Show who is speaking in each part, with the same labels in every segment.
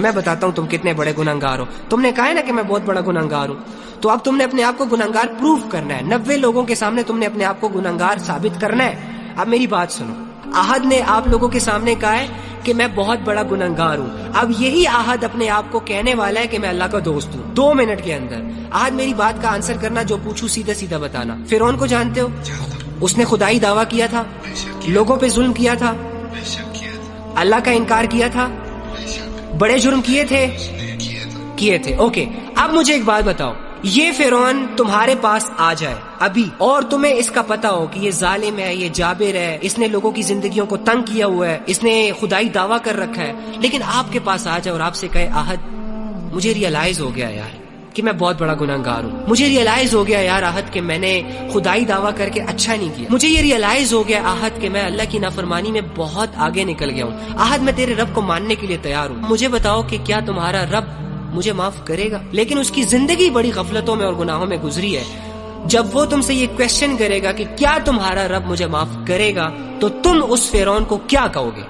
Speaker 1: میں بتاتا ہوں تم کتنے بڑے گنہگار ہو. تم نے کہا ہے نا کہ میں بہت بڑا گنہگار ہوں, تو اب تم نے اپنے آپ کو گنہگار پروف کرنا ہے. 90 لوگوں کے سامنے تم نے اپنے آپ کو گنہگار ثابت کرنا ہے. اب میری بات سنو, احد نے آپ لوگوں کے سامنے کہا ہے کہ میں بہت بڑا گنہگار ہوں. اب یہی احد اپنے آپ کو کہنے والا ہے کہ میں اللہ کا دوست ہوں 2 منٹ کے اندر. احد میری بات کا آنسر کرنا, جو پوچھوں سیدھا سیدھا بتانا. فرعون کو جانتے ہو؟ اس نے خدائی دعویٰ کیا تھا, لوگوں پہ ظلم کیا تھا, اللہ کا انکار کیا تھا, بڑے جرم کیے تھے. اوکے, اب مجھے ایک بات بتاؤ, یہ فرعون تمہارے پاس آ جائے ابھی اور تمہیں اس کا پتا ہو کہ یہ ظالم ہے, یہ جابر ہے, اس نے لوگوں کی زندگیوں کو تنگ کیا ہوا ہے, اس نے خدائی دعویٰ کر رکھا ہے, لیکن آپ کے پاس آ جائے اور آپ سے کہے احد مجھے ریئلائز ہو گیا یار کہ میں بہت بڑا گنہگار ہوں, مجھے ریئلائز ہو گیا یار احد کہ میں نے خدائی دعویٰ کر کے اچھا نہیں کیا, مجھے یہ ریئلائز ہو گیا احد کہ میں اللہ کی نافرمانی میں بہت آگے نکل گیا ہوں. احد میں تیرے رب کو ماننے کے لیے تیار ہوں, مجھے بتاؤ کہ کیا تمہارا رب مجھے معاف کرے گا؟ لیکن اس کی زندگی بڑی غفلتوں میں اور گناہوں میں گزری ہے. جب وہ تم سے یہ کویسچن کرے گا کہ کیا تمہارا رب مجھے معاف کرے گا, تو تم اس فرعون کو کیا کہو گے؟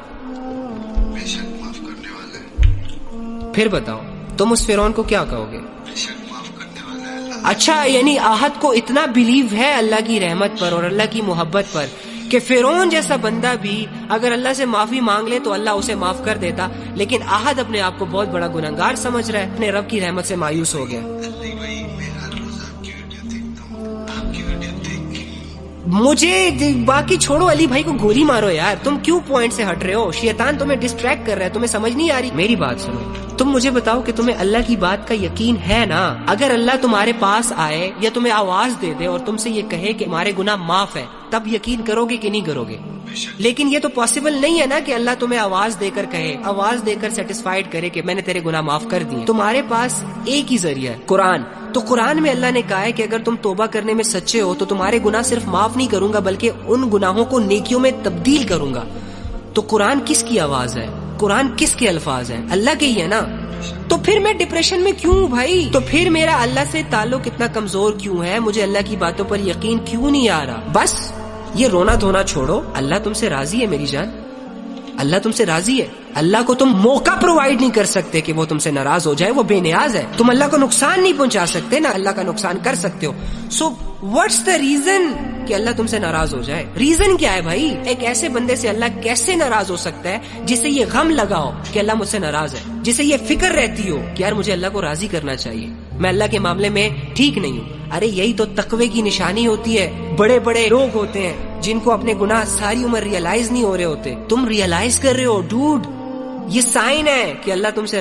Speaker 2: بے شک معاف کرنے والا ہے.
Speaker 1: پھر بتاؤ تم اس فرعون کو کیا کہو گے؟
Speaker 2: بے شک معاف کرنے والا ہے اللہ.
Speaker 1: اچھا, یعنی احد کو اتنا بلیو ہے اللہ کی رحمت پر اور اللہ کی محبت پر کہ فرعون جیسا بندہ بھی اگر اللہ سے معافی مانگ لے تو اللہ اسے معاف کر دیتا, لیکن احد اپنے آپ کو بہت بڑا گنہگار سمجھ رہا ہے, اپنے رب کی رحمت سے مایوس ہو گیا.
Speaker 2: نہیں بھائی, میں ہر روز آپ کی ویڈیو دیکھتا ہوں, آپ کی ویڈیو دیکھ کے
Speaker 1: مجھے باقی چھوڑو, علی بھائی کو گولی مارو یار, تم کیوں پوائنٹ سے ہٹ رہے ہو؟ شیطان تمہیں ڈسٹریکٹ کر رہا ہے, تمہیں سمجھ نہیں آ رہی. میری بات سنو, تم مجھے بتاؤ کہ تمہیں اللہ کی بات کا یقین ہے نا؟ اگر اللہ تمہارے پاس آئے یا تمہیں آواز دے دے اور تم سے یہ کہے کہ ہمارے گناہ معاف ہے, تب یقین کرو گے کہ نہیں کرو گے؟ لیکن یہ تو پاسبل نہیں ہے نا کہ اللہ تمہیں آواز دے کر کہے, آواز دے کر سیٹسفائیڈ کرے کہ میں نے تیرے گناہ معاف کر دیے. تمہارے پاس ایک ہی ذریعہ ہے, قرآن. تو قرآن میں اللہ نے کہا ہے کہ اگر تم توبہ کرنے میں سچے ہو تو تمہارے گناہ صرف معاف نہیں کروں گا بلکہ ان گناہوں کو نیکیوں میں تبدیل کروں گا. تو قرآن کس کی آواز ہے؟ قرآن کس کے الفاظ ہیں؟ اللہ کے ہی ہے نا. تو پھر میں ڈپریشن میں کیوں ہوں بھائی؟ تو پھر میرا اللہ سے تعلق اتنا کمزور کیوں ہے؟ مجھے اللہ کی باتوں پر یقین کیوں نہیں آ رہا؟ بس یہ رونا دھونا چھوڑو, اللہ تم سے راضی ہے میری جان, اللہ تم سے راضی ہے. اللہ کو تم موقع پرووائڈ نہیں کر سکتے کہ وہ تم سے ناراض ہو جائے, وہ بے نیاز ہے. تم اللہ کو نقصان نہیں پہنچا سکتے, نہ اللہ کا نقصان کر سکتے ہو. سو واٹس دا ریزن کہ اللہ تم سے ناراض ہو جائے؟ ریزن کیا ہے بھائی؟ ایک ایسے بندے سے اللہ کیسے ناراض ہو سکتا ہے جسے یہ غم لگا ہو کہ اللہ مجھ سے ناراض ہے, جسے یہ فکر رہتی ہو کہ یار مجھے اللہ کو راضی کرنا چاہیے, میں اللہ کے معاملے میں ٹھیک نہیں ہوں. ارے یہی تو تقوی کی نشانی ہوتی ہے. بڑے بڑے لوگ ہوتے ہیں جن کو اپنے گناہ ساری عمر ریئلائز نہیں ہو رہے ہوتے. تم ریئلائز کر رہے ہو ڈوڈ, یہ سائن ہے کہ اللہ تم سے